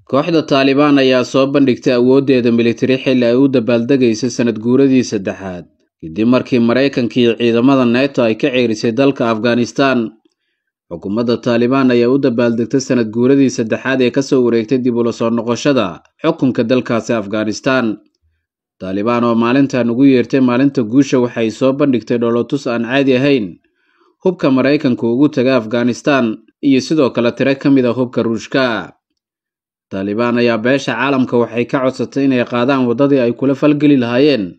kooxda Taliban ayaa soo bandhigtay awoodeeda militari xilli ay u dabaaldegayso sanad guuradii saddexaad kadib markii Mareykanka iyo ciidamada NATO ay ka ceerisay dalka Afghanistan. xukuumadda Taliban ayaa u dabaaldegtay sanad guuradii saddexaad ee ka soo wareegtay dib u soo noqoshada xukunka dalkaasi Afghanistan. Taliban oo maalintan ugu yeertay maalinta guusha waxay soo bandhigtay dholotus aan caadi ahayn hubka Mareykanka ugu tagay Afghanistan iyo sidoo kale tiro ka mid ah hubka Ruushka. Taliban ayaa beesha caalamka waxay ka codsatay inay qaadaan wadadii ay kula falgeli lahaayeen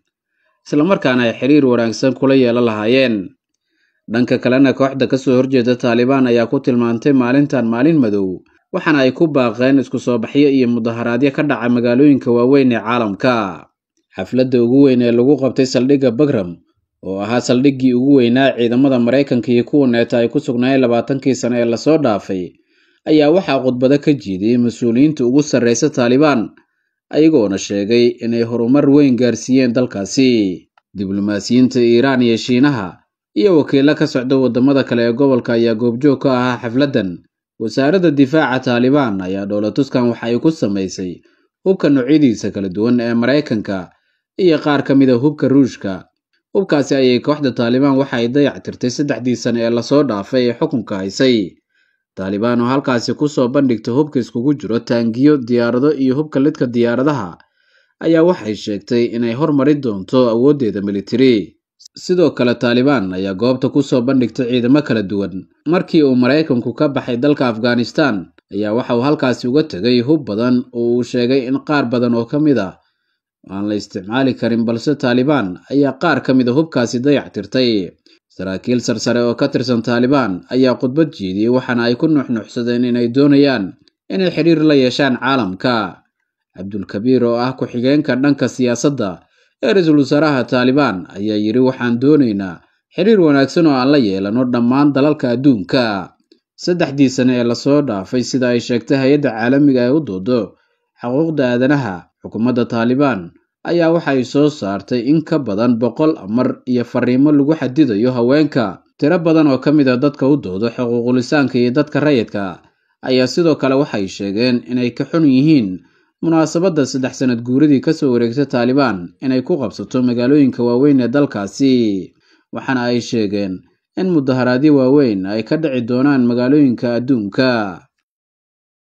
isla markaana ay xiriir wanaagsan kula yeelan lahaayeen. dhanka kalena kooxda ka soo horjeeda Taliban ayaa ku tilmaantay maalintan maalin madow waxaana ay ku baaqeen isku soo baxyo iyo mudaharaadyo ka dhacay magaalooyinka waaweyn ee caalamka. xafladda ugu weyn ee lagu qabtay saldhigga Bagram oo ahaa saldhiggii ugu weynaa ciidamada Mareykanka iyo kuwa NATO ay ku sugnaayeen 20kii sano ee la soo dhaafay ayaa waxaa khudbado ka jeediyay mas'uuliyiinta ugu sarreysa Taliban ayagoona sheegay inay horumar weyn gaarsiiyeen dalkaasi. diblomaasiyiinta Iiraan iyo Shiinaha iyo wakiilo ka socda wadamada kale ee gobolka ayaa goobjoog ka ahaa xafladdan. wasaaradda difaaca Taliban ayaa dholotuskan waxa ay ku sameysay hubka noocyadiisa kala duwan ee Mareykanka iyo qaar ka mid ah hubka Ruushka. hubkaasi ayay kooxda Taliban waxa ay dayactirtay 3 sano ee la soo dhaafay ee xukunka haysay. Taliban oo halkaasi ku soo bandhigtay hubka iskugu jiro taangiyo, diyaarado iyo hubka lidka diyaaradaha ayaa waxay sheegtay inay horumari doonto awoodeeda militari. sidoo kale Taliban ayaa goobta ku soo bandhigtay ciidamo kala duwan. markii uu Mareykanku ka baxay dalka Afghanistan ayaa waxa uu halkaasi uga tagay hub badan oo uu sheegay in qaar badan oo ka mid ah aan la isticmaali karin, balse Taliban ayaa qaar ka mid ah hubkaasi dayactirtay. saraakiil sarsare oo ka tirsan Taliban ayaa khudbad jeediyay waxaana ay ku nuuxnuuxsadeen inay doonayaan inay xiriir la yeeshaan caalamka. Abdul Kabiir oo ah ku-xigeenka dhanka siyaasadda ee ra'iisul wasaaraha Taliban ayaa yiri waxaan doonaynaa xiriir wanaagsan oo aan la yeelano dhammaan dalalka adduunka. 3 sano ee la soo dhaafay sida ay sheegtay hay'adda caalamiga ee u doodo xuquuqda aadanaha, xukuumadda Taliban ayaa waxay soo saartay in ka badan 100 amar iyo fariimo lagu xadidayo haweenka. tiro badan oo ka mid ah dadka u doodo xuquuqul insaanka iyo dadka rayidka ayaa sidoo kale waxay sheegeen inay ka xun yihiin munaasabadda 3 sanad guuradii ka soo wareegtay Taliban inay ku qabsato magaalooyinka waaweyn ee dalkaasi. waxaana ay sheegeen in mudaharaadyo waaweyn ay ka dhici doonaan magaalooyinka adduunka.